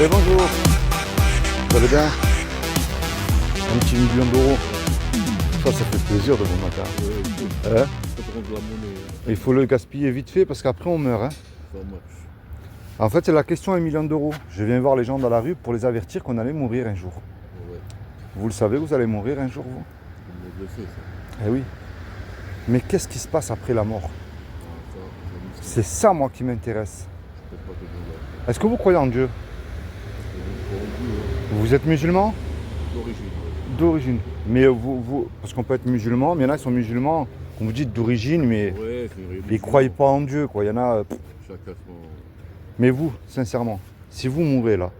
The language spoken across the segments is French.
Et bonjour, vous allez bien? Un petit million d'euros, ça fait plaisir de bon matin. Hein? Il faut le gaspiller vite fait parce qu'après on meurt. Hein? En fait, c'est la question 1 million d'euros. Je viens voir les gens dans la rue pour les avertir qu'on allait mourir un jour. Ouais, Vous le savez, vous allez mourir un jour, vous? on le fait, ça. Eh oui. Mais qu'est-ce qui se passe après la mort? Ah, ça, C'est ça, moi, qui m'intéresse. je peux pas te dire. Est-ce que vous croyez en Dieu? Vous êtes musulman? D'origine. D'origine. Mais parce qu'on peut être musulman, mais il y en a qui sont musulmans, comme vous dites, d'origine, mais Ouais, c'est une religion. ils ne croient pas en Dieu, quoi. Il y en a. Chacun son. Mais vous, sincèrement, si vous mourrez là,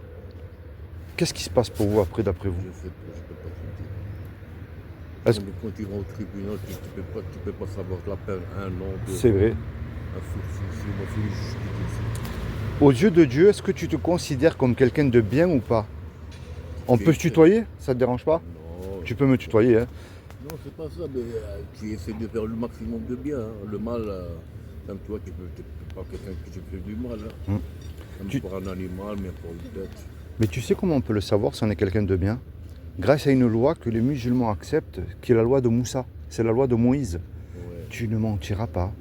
qu'est-ce qui se passe pour vous après, d'après vous? Je sais pas, je peux pas te dire. Est-ce- Quand tu vas au tribunal, tu peux pas savoir la peine, 1 an, 2 C'est ans, vrai. un sursis. Moi, c'est le juge qui décide. Aux yeux de Dieu, est-ce que tu te considères comme quelqu'un de bien ou pas? On peut se tutoyer? Ça te dérange pas? Non, Tu peux me tutoyer, hein? non, c'est pas ça, mais tu essaies de faire le maximum de bien. Hein. Le mal, même toi, tu peux pas quelqu'un qui te fait du mal. Hein. Même Tu- pour un animal, mais pour une bête. Mais tu sais comment on peut le savoir si on est quelqu'un de bien? Grâce à une loi que les musulmans acceptent, qui est la loi de Moussa. C'est la loi de Moïse. Ouais. Tu ne mentiras pas,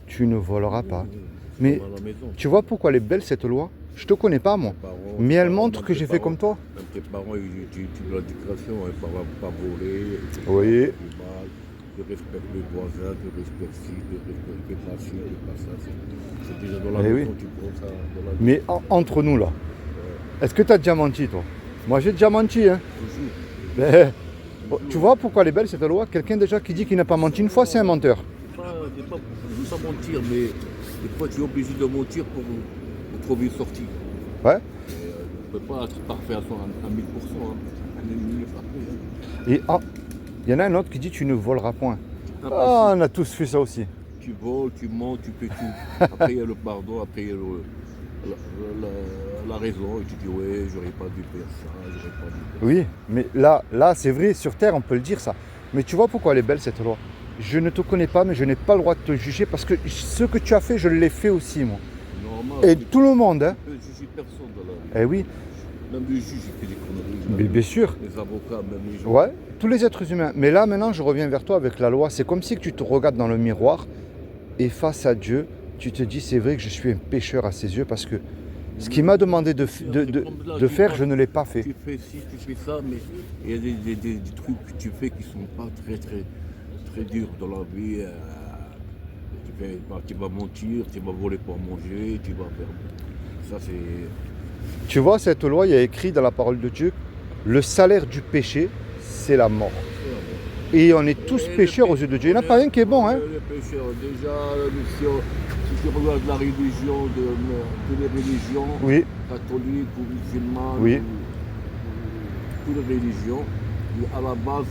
tu ne voleras pas. Oui, Mais comme à la maison. tu vois pourquoi elle est belle cette loi? Je te connais pas moi. Tes parents, Mais tes elle parents, montre même que tes j'ai fait parents- comme toi. Même tes parents, tu dois l'éducation, hein, pas voler, Oui. tu respectes le voisin, tu respectes ci, tu respectes pas ci, tu pas ça. C'est déjà dans la Eh maison, oui. tu prends ça dans la vie. Mais entre nous là, est-ce que tu as déjà menti toi? Moi j'ai déjà menti, hein. Toujours. Mais, tu vois pourquoi elle est belle cette loi? Quelqu'un déjà qui dit qu'il n'a pas menti une fois, c'est un menteur. Je ne veux pas mentir, mais des fois tu es obligé de mentir pour trouver une sortie. Ouais. Tu ne peux pas être parfait à 1000%. Hein. Un ennemi est parfait. Hein. Et il y en a un autre qui dit tu ne voleras point. Impossible. Ah, on a tous fait ça aussi. Tu voles, tu mens, tu fais tout. Après il y a le pardon, après il y a la raison, et tu dis ouais, j'aurais pas dû faire ça, j'aurais pas dû faire Oui, mais là c'est vrai, sur Terre on peut le dire ça. Mais tu vois pourquoi elle est belle cette loi? Je ne te connais pas, mais je n'ai pas le droit de te juger parce que ce que tu as fait, je l'ai fait aussi moi. ça. Normal. Et tout le monde, hein. Tu peux juger personne dans la vie. Eh oui, Même le juge il fait des conneries. mais bien sûr. Les avocats, même les gens. Ouais, tous les êtres humains. Mais là maintenant, je reviens vers toi avec la loi. C'est comme si que tu te regardes dans le miroir et face à Dieu, tu te dis c'est vrai que je suis un pécheur à ses yeux parce que ce qu'il m'a demandé de faire, je ne l'ai pas fait. Tu fais ci, tu fais ça, mais il y a des trucs que tu fais qui sont pas très durs dans la vie. Tu vas mentir, tu vas voler pour manger, tu vas faire. Ça, c'est. Tu vois, cette loi, il y a écrit dans la parole de Dieu, le salaire du péché, c'est la mort. Et on est tous pécheurs aux yeux de Dieu. Il n'y en a pas un qui est bon, hein. Les pécheurs, déjà, si tu regardes la religion, toutes les religions, Oui, catholiques ou musulmanes, Oui. toutes les religions, à la base,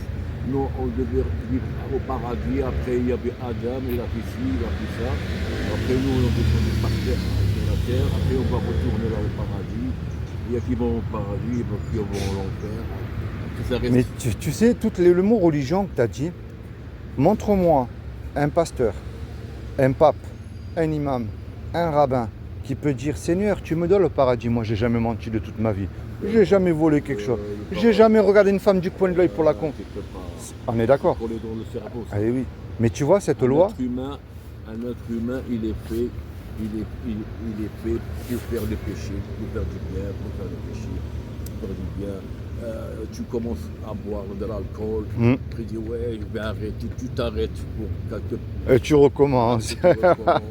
nous, on devait vivre au paradis. Après, il y avait Adam, il a fait ci, il a fait ça. Après, nous, on est partir sur la terre. Après, on va retourner là au paradis. Il y a qui vont au paradis, il y a qui vont à l'enfer. Ça reste- mais tu sais, le mot religion que tu as dit, montre-moi un pasteur, un pape, un imam, un rabbin qui peut dire Seigneur, tu me donnes le paradis. Moi, j'ai jamais menti de toute ma vie. J'ai jamais volé quelque chose. J'ai jamais regardé une femme du coin de l'œil pour la con. Tu peux pas. On est d'accord? Pour les dans le cerveau. ça. Ah oui. Mais tu vois, cette loi, Un être humain, il est fait pour faire le péché, pour faire du bien, pour faire le péché, pour faire du bien. Tu commences à boire de l'alcool, tu dis ouais, je vais arrêter, tu t'arrêtes pour quelque tu recommences. tu recommences.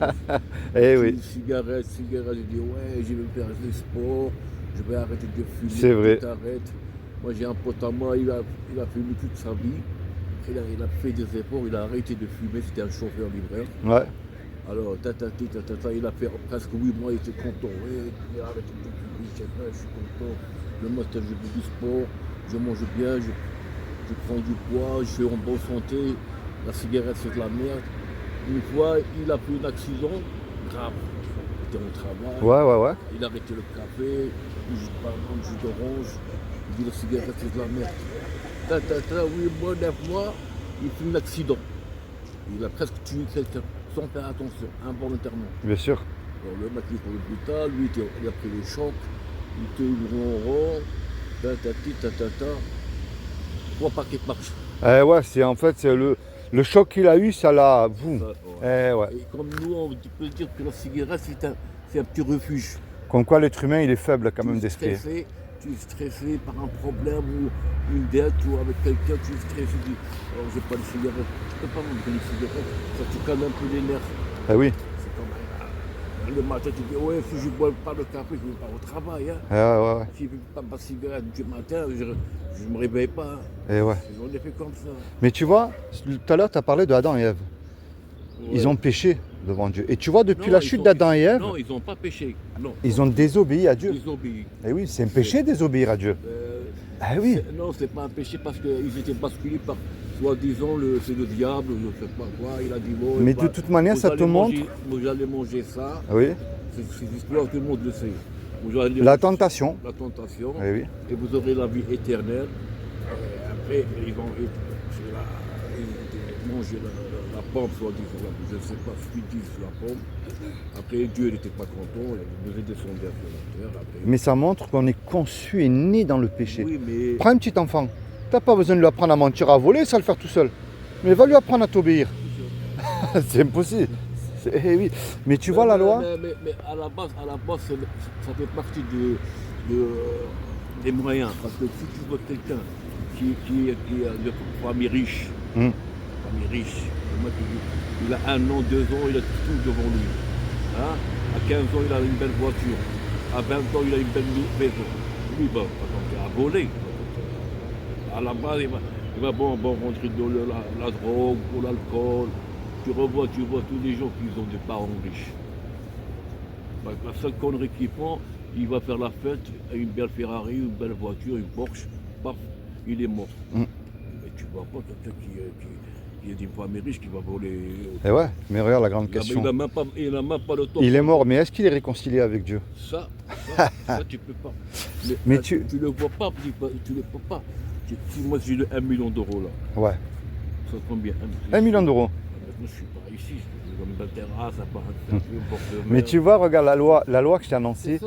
Eh oui, Cigarette, je dis ouais, je vais faire du sport, je vais arrêter de fumer, C'est vrai. tu t'arrêtes. Moi j'ai un pote à moi, il a fumé toute sa vie. Il a fait des efforts, il a arrêté de fumer, c'était un chauffeur livreur. ouais. Alors, il a fait presque 8 mois, il était content. Ouais, il a arrêté de fumer, je suis content. Le matin, je fais du sport, je mange bien, je prends du poids, je suis en bonne santé. La cigarette, c'est de la merde. Une fois, il a fait un accident grave. Il était au travail, Ouais. il a arrêté le café, il jus de jus d'orange. Il dit la cigarette, c'est de la merde. 8 mois, 9 mois, il fait un accident. Il a presque tué quelqu'un, sans faire attention, involontairement. Bien sûr. Alors, le mec il est pour l'hôpital, lui il a pris le choc, Ils te ouvriront, tatati, tatata, 3 paquets par jour. Ouais, c'est le choc qu'il a eu, ça l'a. Boum. Ouais. Et comme nous, on peut dire que la cigarette, c'est un petit refuge. Comme quoi l'être humain, il est faible quand même d'esprit. Tu es stressé par un problème ou une dette ou avec quelqu'un, tu es stressé, tu dis, oh, j'ai pas de cigarette. Tu peux pas me donner une cigarette, ça te calme un peu les nerfs. Ah oui. C'est comme le matin, tu dis, ouais, si je ne bois pas le café, je ne vais pas au travail. Hein. Ouais. Si je ne veux pas ma cigarette du matin, je ne me réveille pas. Hein. Et ouais. On est fait comme ça. Mais tu vois, tout à l'heure, tu as parlé de Adam et Ève. Ouais. Ils ont péché devant Dieu. Et tu vois, depuis la chute d'Adam et Ève, non, ils n'ont pas péché. Non. Ils ont désobéi à Dieu. Désobéi. Et oui, c'est un péché désobéir à Dieu. Ah oui. Non, c'est pas un péché parce qu'ils étaient basculés par, soi-disant, c'est le diable, je ne sais pas quoi. Il a dit, bon, mais de toute manière, ça te montre. Vous allez manger ça. Oui. C'est l'histoire, tout le monde le sait. La tentation. La tentation. Oui. Et vous aurez la vie éternelle. Après, ils vont manger la pomme, soi-disant. Je ne sais pas ce qu'ils disent sur la pomme. Après, Dieu n'était pas content, il nous est descendu sur la terre. Après, mais ça montre qu'on est conçu et né dans le péché. Oui, mais... Prends un petit enfant. Tu n'as pas besoin de lui apprendre à mentir, à voler, ça va le faire tout seul. Mais va lui apprendre à t'obéir. C'est impossible. Oui. Mais tu vois la loi. Mais à la base, ça fait partie des moyens. Parce que si tu vois quelqu'un qui est de famille riche, il a 1 an, 2 ans, il a tout devant lui. Hein? À 15 ans, il a une belle voiture. À 20 ans, il a une belle maison. Lui, il a volé. À la base, il va rentrer dans la drogue, ou l'alcool. Tu vois tous les gens qui ont des parents riches. La seule connerie qu'il prend, il va faire la fête, une belle Ferrari, une belle voiture, une Porsche, paf, il est mort. Mais tu vois pas quelqu'un qui est d'une famille riche qui va voler. Et ouais, mais regarde la grande question. Il n'a même pas le temps. Il est mort, mais est-ce qu'il est réconcilié avec Dieu? Ça, tu peux pas. Mais tu le vois pas, tu le vois pas. Moi, j'ai le 1 million d'euros là. Ouais. Ça combien? 1 million d'euros. Je suis pas ici, je suis dans une belle terrasse, à part mais tu vois, regarde la loi que je t'ai annoncée,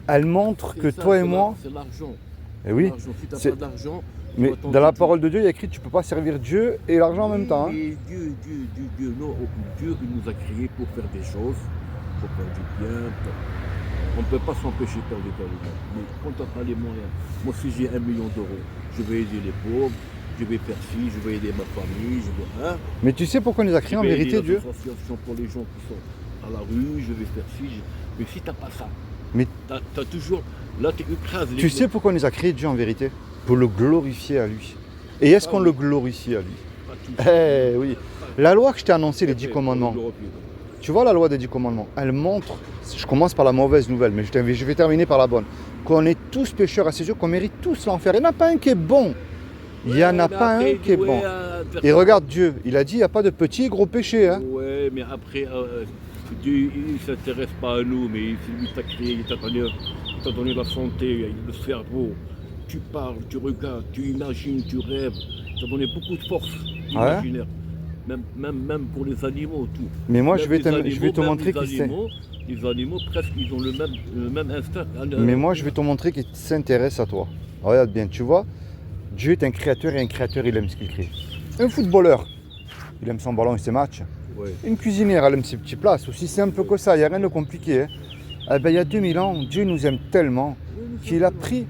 elle montre que toi et moi... C'est l'argent. Et oui. Si tu n'as pas d'argent... Mais dans la parole de Dieu, il y a écrit que tu ne peux pas servir Dieu et l'argent en même temps. Hein. Et Dieu, non, Dieu il nous a créés pour faire des choses, pour faire du bien. On ne peut pas s'empêcher de faire des choses. Mais quand tu n'as pas les moyens, moi si j'ai 1 million d'euros, je vais aider les pauvres. Je vais faire ci, je vais aider ma famille, hein? Mais tu sais pourquoi il nous a créé en vérité, Dieu? Je vais aider l'association pour les gens qui sont à la rue, je vais faire ci. Mais si tu n'as pas ça, mais t'as toujours... Là, tu écrases les... Tu sais pourquoi il nous a créé Dieu en vérité? Pour le glorifier à lui. Et est-ce qu'on le glorifie à lui? Eh oui. La loi que je t'ai annoncée, les 10 commandements. Tu vois la loi des 10 commandements, elle montre, je commence par la mauvaise nouvelle, mais je vais terminer par la bonne, qu'on est tous pécheurs à ses yeux, qu'on mérite tous l'enfer. Il n'y en a pas un qui est bon. Il n'y en a pas un qui est bon. Et regarde Dieu, il a dit il n'y a pas de petit et gros péché. Hein. Ouais, mais après, Dieu il ne s'intéresse pas à nous, mais il t'a créé, il t'a donné la santé, le cerveau. Tu parles, tu regardes, tu imagines, tu rêves. Il t'a donné beaucoup de force imaginaire. Même pour les animaux, tout. Mais moi, je vais te montrer que c'est... Les animaux, presque, ils ont le même instinct. Mais moi, je vais te montrer qu'il s'intéresse à toi. Regarde bien, tu vois. Dieu est un créateur et un créateur, il aime ce qu'il crée. Un footballeur, il aime son ballon et ses matchs. Ouais. Une cuisinière, elle aime ses petits plats. Aussi simple que ça, il n'y a rien de compliqué. Hein. Eh ben, il y a 2000 ans, Dieu nous aime tellement qu'il a pris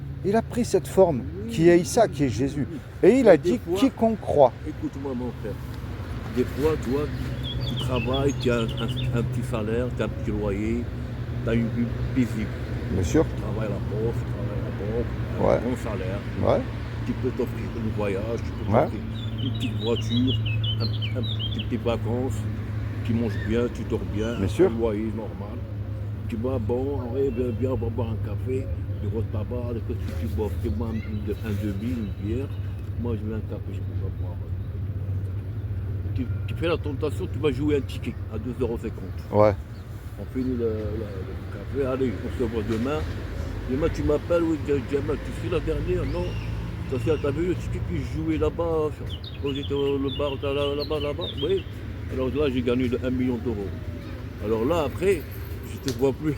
cette forme qui est Issa, qui est Jésus. Et il a dit quiconque croit. Écoute-moi mon frère, des fois, toi, tu travailles, tu as un petit salaire, tu as un petit loyer, tu as une vie paisible. Bien sûr. Tu travailles à la poste, tu travailles à la banque, un bon salaire. Ouais. Tu peux t'offrir un voyage, tu peux t'offrir une petite voiture, une petite vacances, tu manges bien, tu dors bien, un loyer normal. Tu bois bon, viens, on va boire un café, du rose tabac, qu'est-ce que tu bois? Tu bois un demi, une bière, moi je veux un café, je peux pas boire. Tu fais la tentation, tu vas jouer un ticket à 2,50 €. Ouais. On finit le café, allez, on se voit demain. Demain tu m'appelles, oui, Jamal, tu suis la dernière, non? T'as vu le ticket qui jouait là-bas, quand j'étais au bar là-bas? Oui. Alors là, j'ai gagné 1 million d'euros. Alors là, après, je te vois plus.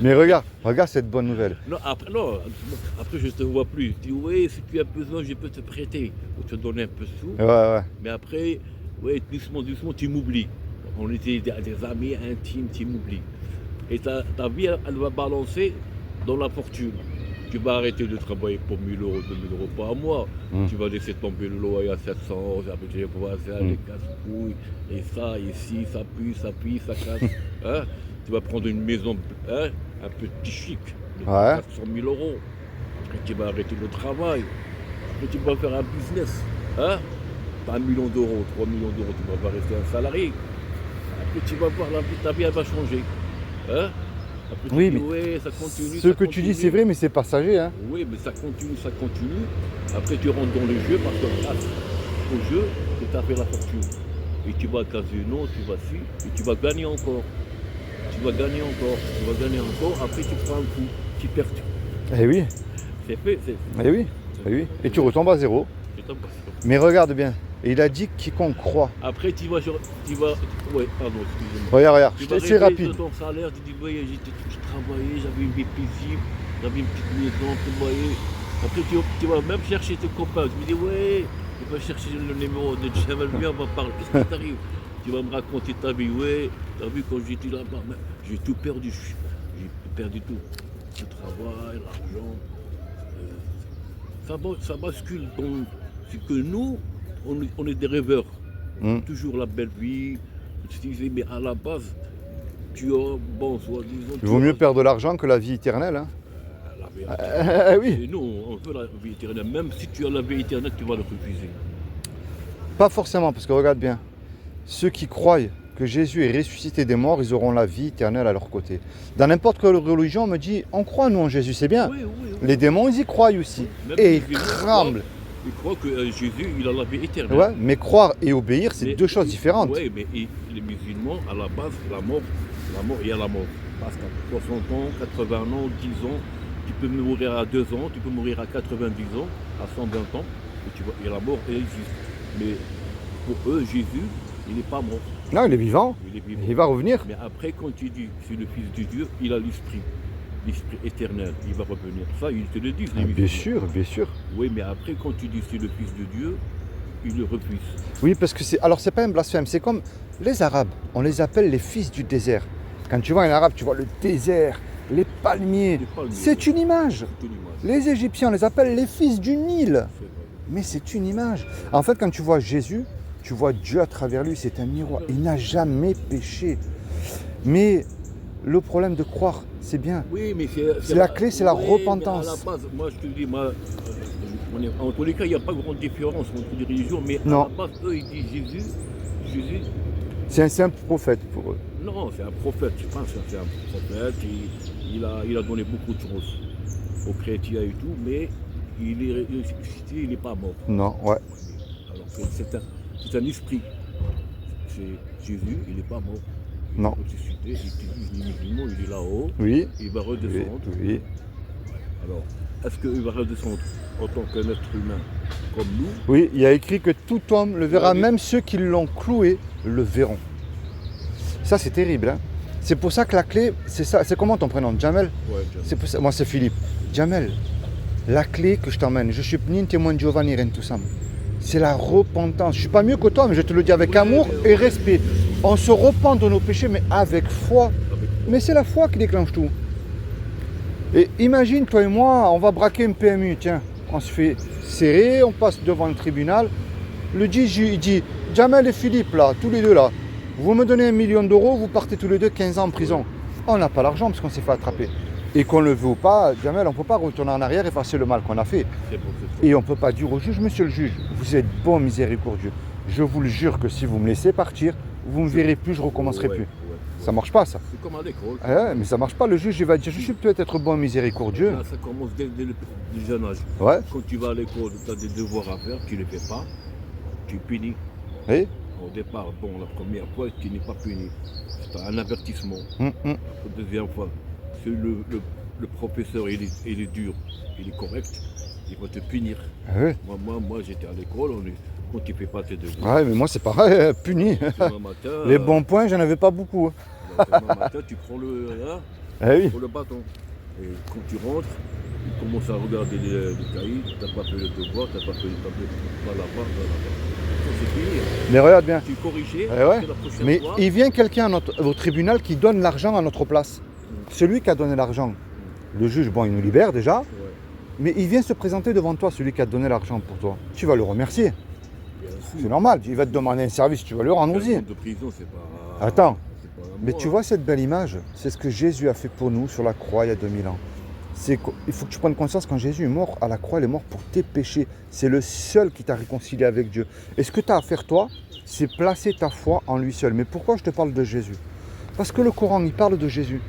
Mais regarde cette bonne nouvelle. Non, après je te vois plus. Tu dis, oui, si tu as besoin, je peux te prêter. Ou te donner un peu de sous. Ouais. Mais après, ouais, doucement, tu m'oublies. On était des amis intimes, tu m'oublies. Et ta vie, elle va balancer dans la fortune. Tu vas arrêter de travailler pour 1 000 €, 2 000 € par mois. Tu vas laisser tomber le loyer à 700, après tu vas pouvoir faire les casse-couilles, et ça, ici, ça pue, ça casse. Hein? Tu vas prendre une maison, hein, un petit chic, de 400 000 €. Après tu vas arrêter le travail. Après tu vas faire un business. Hein? Pas 1 million d'euros, 3 millions d'euros, tu vas pas rester un salarié. Après tu vas voir, ta vie elle va changer. Hein? Après, Oui, dis, mais ouais, ça continue, ce que tu dis, c'est vrai, mais c'est passager. Hein. Oui, mais ça continue. Après, tu rentres dans le jeu parce que grâce au jeu, tu as fait la fortune. Et tu vas au casino, tu vas ci, et tu vas gagner encore. Après, tu prends un coup, tu perds. Eh oui, C'est fait, eh oui. Et tu retombes à zéro. Je t'en passe. Mais regarde bien. Et il a dit quiconque croit. Après, tu vas. Ouais, pardon, excusez-moi. Regarde, Tu vas c'est rapide. ton salaire, tu dis, voyez, je travaillais, j'avais une vie paisible, j'avais une petite maison, tu voyais. Après, tu vas même chercher tes copains. Tu me dis, ouais, tu vas chercher le numéro de Jamel, viens, on va parler. Qu'est-ce qui t'arrive? Tu vas me raconter ta vie, ouais, t'as vu quand j'étais là-bas, j'ai tout perdu. J'ai perdu tout. Le travail, l'argent. Ça bascule dans. C'est que nous, on est des rêveurs. Toujours la belle vie. Tu te disais, mais à la base, tu as, bon, soi-disant. Il vaut mieux perdre de l'argent que la vie éternelle. Hein. La vie éternelle. Oui. Et nous, on veut la vie éternelle. Même si tu as la vie éternelle, tu vas le refuser. Pas forcément, parce que regarde bien. Ceux qui croient que Jésus est ressuscité des morts, ils auront la vie éternelle à leur côté. Dans n'importe quelle religion, on me dit, on croit nous en Jésus, c'est bien. Oui. Les démons, ils y croient aussi. Même Et ils les tremblent. Ils croient que Jésus, il a la vie éternelle. Ouais, mais croire et obéir, c'est deux choses différentes. Oui, mais les musulmans, à la base, la mort, il y a la mort. Parce qu'à 60 ans, 80 ans, 10 ans, tu peux mourir à 2 ans, tu peux mourir à 90 ans, à 120 ans, et la mort, elle existe. Mais pour eux, Jésus, il n'est pas mort. Non, il est vivant. Il va revenir. Mais après, quand tu dis c'est le Fils de Dieu, il a l'esprit éternel, il va revenir. Ça, ils te le disent. Bien sûr. Oui, mais après, quand tu dis c'est le Fils de Dieu, il le refuse. Oui, parce que c'est pas un blasphème, c'est comme les Arabes, on les appelle les fils du désert. Quand tu vois un Arabe, tu vois le désert, les palmiers. C'est une image. Les Égyptiens, on les appelle les fils du Nil. Mais c'est une image. En fait, quand tu vois Jésus, tu vois Dieu à travers lui, c'est un miroir. Il n'a jamais péché. Mais le problème de croire, c'est bien. Oui, mais c'est la clé, c'est la repentance. Mais à la base, moi je te dis, en tous les cas, il n'y a pas grande différence entre les religions, mais non. À la base, eux, ils disent Jésus. C'est un prophète pour eux. Non, c'est un prophète, je pense que c'est un prophète. Il a donné beaucoup de choses aux chrétiens et tout, mais il n'est pas mort. Non, ouais. Alors que c'est un esprit. Jésus, il n'est pas mort. Il non. Il est ressuscité, il est là-haut. Oui. Il va redescendre. Oui. Alors, est-ce qu'il va redescendre en tant qu'un être humain comme nous? Oui, il y a écrit que tout homme le verra, même ceux qui l'ont cloué le verront. Ça, c'est terrible. Hein. C'est pour ça que la clé, c'est ça. C'est comment ton prénom? Jamel? Ouais, Jamel. C'est pour ça. Moi, c'est Philippe. Jamel, la clé que je t'emmène, je suis ni un témoin de Giovanni Rentousam. C'est la repentance. Je ne suis pas mieux que toi, mais je te le dis avec amour et respect. On se repent de nos péchés, mais avec foi. Mais c'est la foi qui déclenche tout. Et imagine, toi et moi, on va braquer une PMU, tiens. On se fait serrer, on passe devant le tribunal. Le juge, il dit, Jamel et Philippe, là, tous les deux là, vous me donnez 1 million d'euros, vous partez tous les deux 15 ans en prison. On n'a pas l'argent parce qu'on s'est fait attraper. Et qu'on le veut ou pas, Jamel, on ne peut pas retourner en arrière et effacer le mal qu'on a fait. Et on ne peut pas dire au juge, monsieur le juge, vous êtes bon, miséricordieux. Je vous le jure que si vous me laissez partir, vous ne me verrez plus, je ne recommencerai plus. Ça marche pas, ça. C'est comme à l'école. Mais ça marche pas. Le juge, il va dire, je suis peut-être bon, miséricordieux. Là, ça commence dès le jeune âge. Ouais. Quand tu vas à l'école, tu as des devoirs à faire, tu ne les fais pas, tu es puni. Oui. Au départ, bon, la première fois, tu n'es pas puni. C'est un avertissement. La deuxième fois, si le professeur, il est dur, il est correct, il va te punir. Oui. Moi j'étais à l'école, quand tu ne fais pas tes devoirs. Ouais, mais moi, c'est pareil, puni. Matin, Les bons points, j'en avais pas beaucoup. Demain matin, tu prends oui. le bâton. Et quand tu rentres, tu commences à regarder les cahiers, tu n'as pas fait le devoir, tu n'as pas fait le tableau, pas là-bas, pas là-bas. Ça, c'est fini. Mais regarde bien. Tu corriges, Ouais. la prochaine Mais fois. il vient quelqu'un au tribunal qui donne l'argent à notre place. Celui qui a donné l'argent, le juge, bon, il nous libère déjà, Ouais. mais il vient se présenter devant toi, celui qui a donné l'argent pour toi. Tu vas le remercier. Bien sûr. C'est normal. Il va te demander un service, tu vas le rendre aussi. De prison, c'est pas. Attends. c'est pas un Mais mois, tu vois cette belle image, c'est ce que Jésus a fait pour nous sur la croix il y a 2000 ans. Il faut que tu prennes conscience, quand Jésus est mort à la croix, il est mort pour tes péchés. C'est le seul qui t'a réconcilié avec Dieu. Et ce que tu as à faire toi, c'est placer ta foi en lui seul. Mais pourquoi je te parle de Jésus? Parce que le Coran, il parle de Jésus.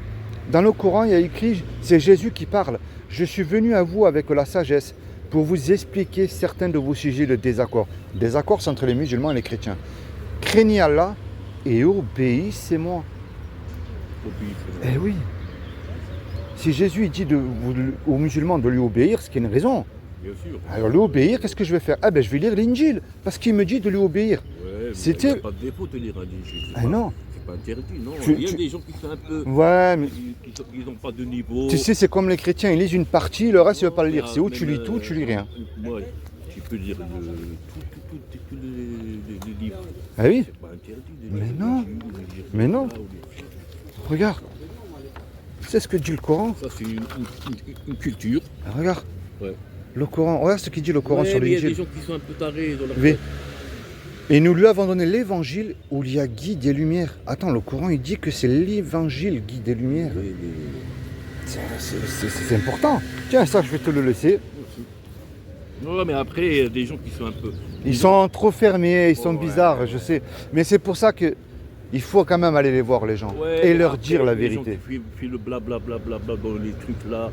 Dans le Coran, il y a écrit, c'est Jésus qui parle. Je suis venu à vous avec la sagesse pour vous expliquer certains de vos sujets de désaccord. Désaccord, c'est entre les musulmans et les chrétiens. Craignez Allah et obéissez-moi. Obéissez-moi. Eh oui. Si Jésus il dit aux musulmans de lui obéir, c'est qu'il y a une raison. Bien sûr. Alors lui obéir, qu'est-ce que je vais faire? Ah ben je vais lire l'Injil, parce qu'il me dit de lui obéir. Ouais, C'était- il n'y a pas de défaut de lire un livre. Ah non. C'est pas interdit, non. Tu- il y a tu- des gens qui sont un peu. Ouais, mais Ils n'ont pas de niveau. tu sais, c'est comme les chrétiens, ils lisent une partie, le reste, ils ne veulent pas le lire. Non, C'est où mais tu lis tout, tu lis rien. Moi, tu peux lire tous les livres. Ah oui, C'est pas interdit de Mais lire non. des livres, de lire Mais des non. plats ou des- regarde. C'est ce que dit le Coran. Ça, c'est une culture. Regarde. Ouais. Le Coran, regarde ce qu'il dit le Coran Ouais, sur mais il y a des l'Injil. gens qui sont un peu tarés dans la Oui. tête. Et nous lui avons donné l'évangile où il y a guide et lumière. Attends, le Coran, il dit que c'est l'évangile guide et lumière. Oui, C'est important. Tiens, ça, je vais te le laisser. non, mais après, il y a des gens qui sont un peu. Ils sont trop fermés, ils sont Ouais, bizarres, ouais, je sais. Mais c'est pour ça que il faut quand même aller les voir, les gens, Ouais, et mais leur après, dire la les gens vérité. qui font le blablabla dans les trucs là,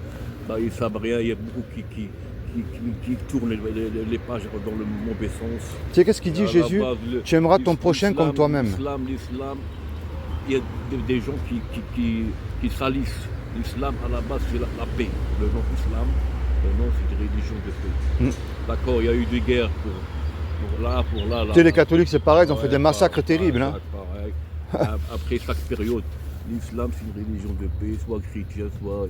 bah, ils savent rien. Il y a beaucoup qui tournent les pages dans le mauvais sens. Tu sais qu'est-ce qu'il dit À la Jésus? base, Tu aimeras ton prochain comme toi-même. L'islam, il y a des gens qui salissent. L'islam, à la base, c'est la paix. Le nom islam, le nom, c'est une religion de paix. D'accord, il y a eu des guerres pour là. Tu sais, les catholiques, c'est pareil, ils ont fait Ouais, des massacres pareil, terribles. Hein. pareil. Après chaque période, l'islam, c'est une religion de paix, soit chrétien, soit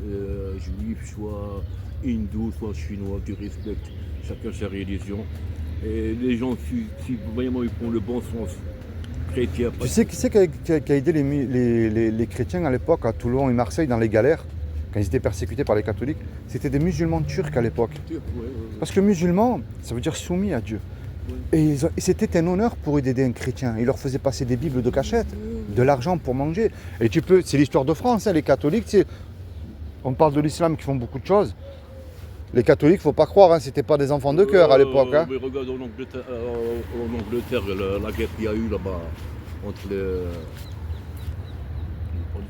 juif, soit hindou, soit chinois, tu respectes chacun sa religion. Et les gens, si vraiment ils font le bon sens, chrétien, Tu sais qui c'est qui a aidé les chrétiens à l'époque, à Toulon et Marseille, dans les galères, quand ils étaient persécutés par les catholiques? C'était des musulmans turcs à l'époque. Parce que musulman, ça veut dire soumis à Dieu. Et c'était un honneur pour eux d'aider un chrétien. Ils leur faisaient passer des bibles de cachette, de l'argent pour manger. Et tu peux, c'est l'histoire de France, hein, les catholiques, on parle de l'islam qui font beaucoup de choses. Les catholiques, faut pas croire, hein, c'était pas des enfants de cœur à l'époque. Hein. Mais regarde en Angleterre, la guerre qu'il y a eu là-bas entre les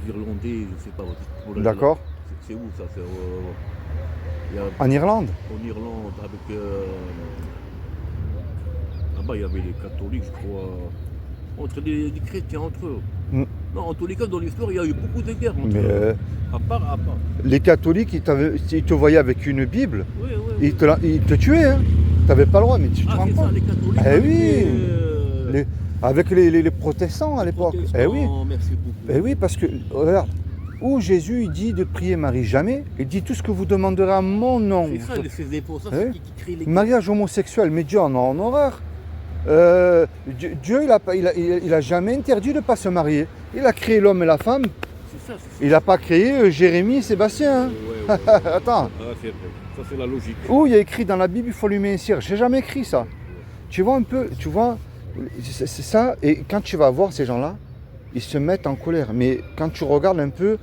Irlandais, je sais pas. D'accord. C'est où ça? Il y a- En Irlande. En Irlande, avec. Là-bas, il y avait les catholiques, je crois. Entre les chrétiens, entre eux. Non, en tous les cas, dans l'histoire, il y a eu beaucoup de guerres entre Mais eux. À part. les catholiques, ils te voyaient avec une Bible, Oui, ils te tuaient. Hein. Tu n'avais pas le droit, mais tu te rends c'est ça, compte. les catholiques. Eh avec oui. Avec les protestants à l'époque. Eh oui. Merci beaucoup. Eh oui, parce que, regarde, où Jésus il dit de prier Marie jamais, il dit tout ce que vous demanderez à mon nom. C'est ça, c'est pour ça Eh qui crée les Mariage homosexuel, mais Dieu en a en horreur. Dieu, il a jamais interdit de ne pas se marier. Il a créé l'homme et la femme. C'est ça. Il n'a pas créé Jérémie et Sébastien. Hein. Ouais. Attends. Ah, c'est vrai. Ça, c'est la logique. Où il y a écrit dans la Bible, il faut lui mettre un cire. J'ai jamais écrit ça. Tu vois un peu, tu vois, c'est ça. Et quand tu vas voir ces gens-là, ils se mettent en colère. Mais quand tu regardes un peu,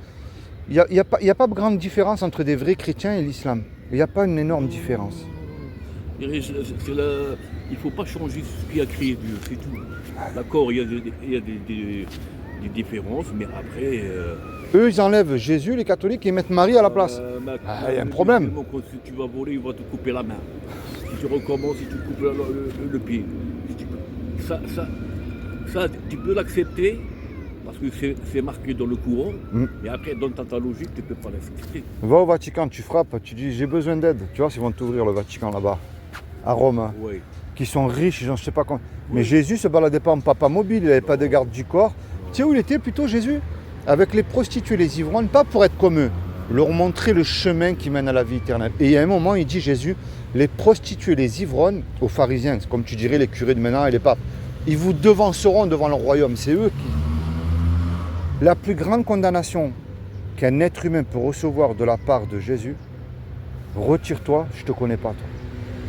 il n'y a pas de grande différence entre des vrais chrétiens et l'islam. Il n'y a pas une énorme différence. Il ne faut pas changer ce qui a créé Dieu, c'est tout. D'accord, il y a des différences, mais après. Eux, ils enlèvent Jésus, les catholiques, et ils mettent Marie à la place. Il y a un problème. Si tu vas voler, il va te couper la main. Si tu recommences, si tu coupes le pied. Ça, tu peux l'accepter parce que c'est marqué dans le courant, mais après, dans ta logique, tu ne peux pas l'accepter. Va au Vatican, tu frappes, tu dis j'ai besoin d'aide. Tu vois, ils vont t'ouvrir le Vatican là-bas, à Rome. Oui. Qui sont riches, je sais pas quoi. Mais Jésus se baladait pas en papa mobile, il n'avait pas de garde du corps. Tu sais où il était plutôt Jésus? avec les prostituées, les ivrognes, pas pour être comme eux, leur montrer le chemin qui mène à la vie éternelle. Et il y a un moment, il dit Jésus, les prostituées, les ivrognes, aux pharisiens, comme tu dirais les curés de maintenant et les papes, ils vous devanceront devant le royaume. C'est eux qui... La plus grande condamnation qu'un être humain peut recevoir de la part de Jésus, retire-toi, je ne te connais pas, toi.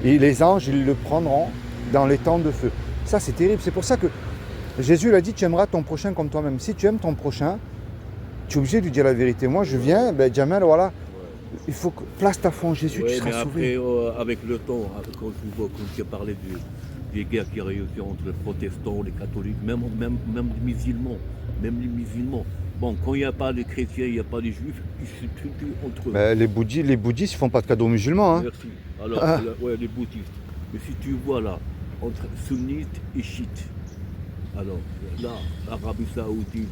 Et les anges, ils le prendront dans les temps de feu. Ça, c'est terrible. C'est pour ça que Jésus l'a dit, tu aimeras ton prochain comme toi-même. Si tu aimes ton prochain, tu es obligé de lui dire la vérité. Moi, je viens, Jamel, voilà, il faut que place ta foi en Jésus, tu seras sauvé. Après, avec le temps, quand tu as parlé des guerres qui réussissent entre les protestants, les catholiques, même les musulmans. Bon, quand il n'y a pas les chrétiens, il n'y a pas les juifs, ils se tuent entre eux. Les bouddhistes, ils ne font pas de cadeaux aux musulmans. Hein. Merci. Alors, les bouddhistes. Mais si tu vois là, entre sunnites et chiites, alors là, l'Arabie Saoudite,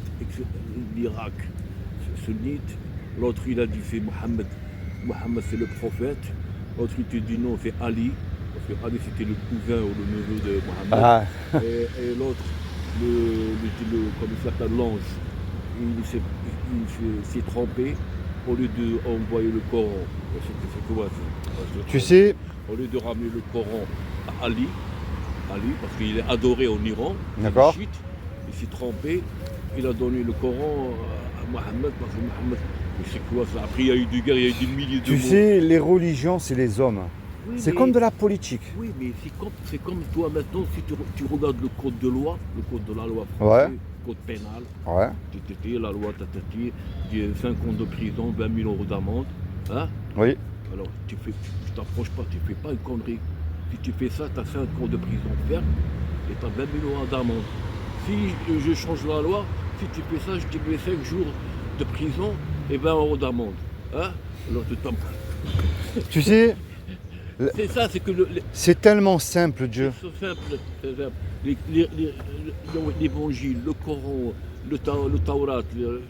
l'Irak, sunnite, l'autre il a dit c'est Mohammed. Mohammed c'est le prophète. L'autre il te dit non, c'est Ali. Parce que Ali c'était le cousin ou le neveu de Mohammed. Et l'autre, comme il s'appelle, l'ange, il s'est trompé au lieu d'envoyer le Coran. C'est quoi ça? Tu sais, au lieu de ramener le Coran à Ali, parce qu'il est adoré en Iran, d'accord. Il s'est trompé, il a donné le Coran à Mohammed, parce que Mohammed, mais c'est quoi ça? Après il y a eu des guerres, il y a eu des milliers de morts. Tu sais, les religions, c'est les hommes. Oui, c'est comme de la politique. Oui, mais c'est comme toi maintenant, si tu regardes le code de loi, le code de la loi française, le code pénal, la loi tatati, 5 ans de prison, 20 000 euros d'amende, hein? Oui. Alors tu t'approches pas, tu fais pas une connerie. Si tu fais ça, tu as 5 ans de prison ferme et tu as 20 000 euros d'amende. Si je change la loi, si tu fais ça, je te mets 5 jours de prison et 20 euros d'amende. Hein? Alors tu t'en... Tu sais, c'est ça, c'est que c'est tellement simple, Dieu. C'est simple. L'évangile, le Coran, le Taurat,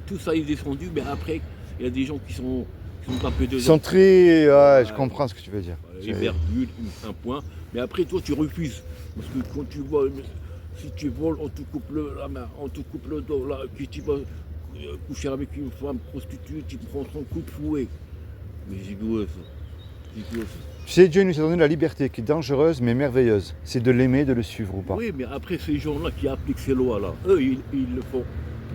tout ça est descendu, mais après, il y a des gens qui sont un peu de... Ils sont très... je comprends ce que tu veux dire. Les virgules, un point. Mais après, toi, tu refuses. Parce que quand tu vois, si tu voles, on te coupe la main, on te coupe le dos. Là, puis tu vas coucher avec une femme prostituée, tu prends son coup de fouet. Mais c'est quoi ça? Tu sais, Dieu nous a donné la liberté qui est dangereuse mais merveilleuse. C'est de l'aimer, de le suivre ou pas. Oui, mais après, ces gens-là qui appliquent ces lois-là, eux, ils le font.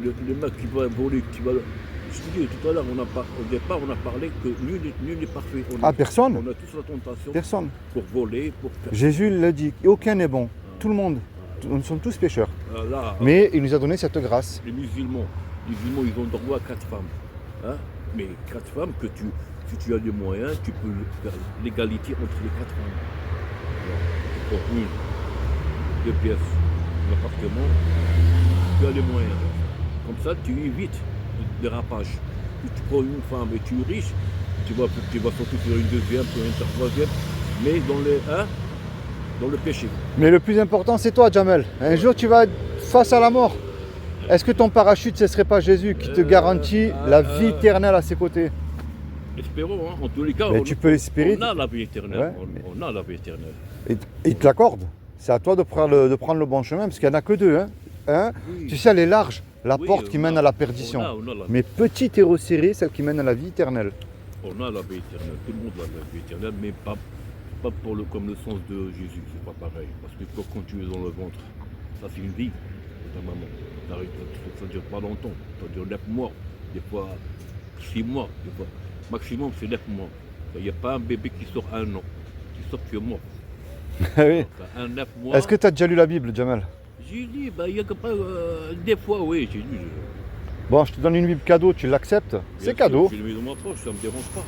Le mec qui va voler, qui va... Je te dis, tout à l'heure, au départ, on a parlé que nul n'est parfait. Personne. On a tous la tentation. Personne. Pour voler, pour... Jésus l'a dit, aucun n'est bon. Tout le monde. Nous sommes tous pécheurs. Mais il nous a donné cette grâce. Les musulmans, ils ont droit à 4 femmes. Hein? Mais 4 femmes que si tu as les moyens, tu peux faire l'égalité entre les 4 femmes. Alors, pour 2 pièces, un appartement, tu as les moyens. Comme ça, tu évites le dérapage. Si tu prends une femme et tu es riche, tu vas surtout faire une deuxième, faire une troisième, mais dans le péché. Mais le plus important, c'est toi, Jamel. Un jour, tu vas face à la mort. Est-ce que ton parachute, ce ne serait pas Jésus qui te garantit la vie éternelle à ses côtés? Espérons, hein. En tous les cas, tu peux l'espérer. On a la vie éternelle. Ouais, on a la vie éternelle. Et il te l'accorde. C'est à toi de prendre le bon chemin, parce qu'il n'y en a que 2. Hein? Oui. Tu sais, elle est large, la porte qui mène à la perdition. Mais petite et resserrée, celle qui mène à la vie éternelle. On a la vie éternelle, tout le monde a la vie éternelle, mais pas comme le sens de Jésus, c'est pas pareil. Parce que quand tu es dans le ventre, ça c'est une vie de ta maman. Ça ne dure pas longtemps, ça dure 9 mois, des fois 6 mois, des fois. Maximum c'est 9 mois. Il n'y a pas un bébé qui sort 1 an, qui sort que mort. Oui. 9 mois. Est-ce que tu as déjà lu la Bible, Jamel? J'ai lu, il y a pas, des fois oui, j'ai lu. Bon, je te donne une Bible cadeau, tu l'acceptes? C'est cadeau. Je l'ai mis dans ma poche, ça ne me dérange pas.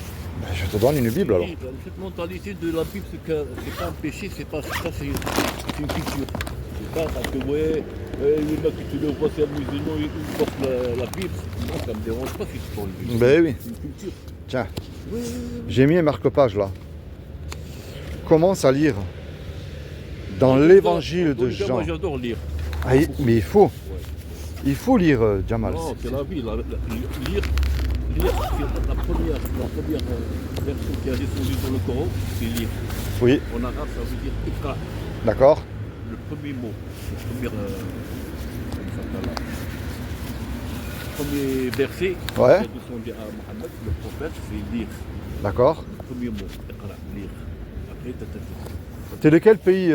Je te donne une Bible alors. Cette mentalité de la Bible, c'est pas un péché, c'est pas ça, c'est une culture. C'est pas parce que les mecs qui tu le vois, c'est un musulman, ils portent la Bible. Non, ça ne me dérange pas si tu portes la Bible. Ben oui. C'est une culture. Tiens, j'ai mis un marque-page là. Commence à lire dans l'évangile de Jean. Moi j'adore lire. Ah, mais il faut. Il faut lire, Jamal. Non, c'est la vie. Lire, c'est la première version qui a descendu dans le Coran, c'est lire. Oui. En arabe, ça veut dire Iqra. D'accord. Le premier mot, le premier... premier verset Ouais. qui est descendu à Mohammed, le prophète, c'est lire. D'accord. Le premier mot, iqra, lire. Après, T'es de quel pays,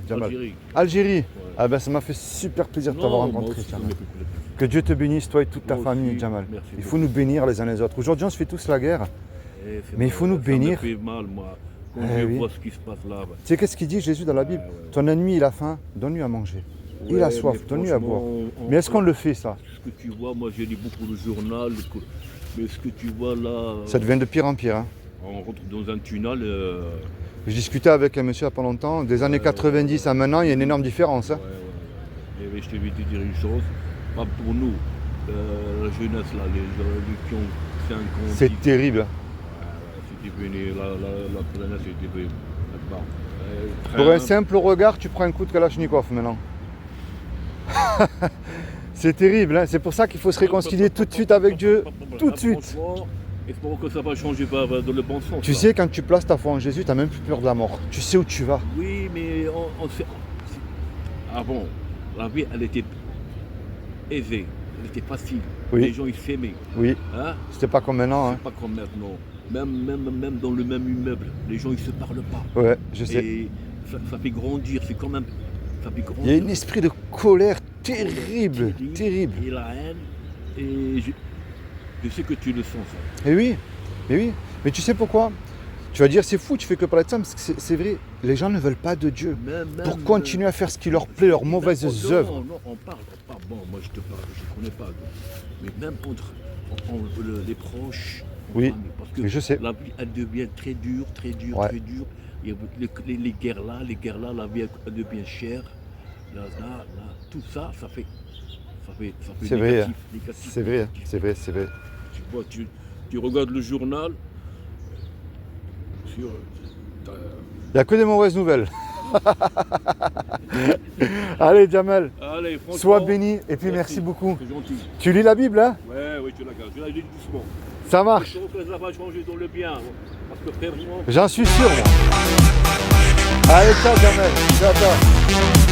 Jamal? Algérie. Algérie. Ouais. Ah ben ça m'a fait super plaisir de Non, t'avoir moi rencontré, aussi, Jamal. j'en ai plus que le plus. Que Dieu te bénisse, toi et toute ta Moi famille, aussi, Jamal. merci Il faut beaucoup. nous bénir les uns les autres. Aujourd'hui, on se fait tous la guerre. C'est Mais il vrai, faut nous bénir. Ça me fait mal, moi, quand Eh je oui. vois ce qui se passe là. Tu sais qu'est-ce qu'il dit Jésus dans la Bible? Ouais. Ton ennemi, il a faim, donne-lui à manger. Il a Ouais, soif, mais donne-lui à boire. franchement, Mais est-ce qu'on le fait, ça? Ce que tu vois, moi j'ai lu beaucoup le journal, mais ce que tu vois là, Ça devient de pire en pire. Hein. on rentre dans un tunnel. Je discutais avec un monsieur il n'y a pas longtemps, des années 90 à maintenant, il y a une énorme différence. Hein. Mais je te vais te dire une chose, pas pour nous, la jeunesse là, les qui ont 5 ans. C'est terrible. C'est devenu, la planète est devenue. Pour un simple regard, tu prends un coup de Kalachnikov maintenant. C'est terrible, hein. C'est pour ça qu'il faut se réconcilier tout de suite avec Dieu, tout de suite. Espérons que ça va changer dans le bon sens. Tu là. sais, quand tu places ta foi en Jésus, tu n'as même plus peur de la mort. Tu sais où tu vas. Oui, mais on sait. Avant, la vie, elle était aisée, elle était facile. Oui. Les gens, ils s'aimaient. Oui, Hein? c'était pas comme maintenant. Hein. C'est pas comme maintenant. Même dans le même immeuble, les gens, ils se parlent pas. Ouais, je sais. Et ça fait grandir, c'est quand même. Ça fait grandir. Il y a un esprit de colère terrible, terrible. Et la haine. Et je sais que tu le sens, ça. Et oui, mais oui. Mais tu sais pourquoi? Tu vas dire c'est fou, tu fais que parler de ça, mais c'est vrai. Les gens ne veulent pas de Dieu. Pour continuer à faire ce qui leur plaît, leurs mauvaises œuvres. Non, on parle. Bon, moi je te parle, je ne connais pas. Mais même entre les proches, Oui, parce que mais je sais. la vie, elle devient très dure, Ouais. très dure. Il y a les guerres là, la vie elle devient chère. Là, tout ça, ça fait C'est vrai, négatif. c'est vrai, c'est vrai, c'est vrai. Tu vois, tu regardes le journal, sur, Il n'y a que des mauvaises nouvelles. Allez, Jamal, allez, franchement, sois béni et puis merci beaucoup. C'est gentil. Tu lis la Bible, hein? Ouais, tu la gardes. Je la lis doucement. Ça marche. Je trouve que ça va changer dans le bien. Parce que vraiment, J'en suis sûr, moi. Allez, ciao, Jamal. Ciao, ciao.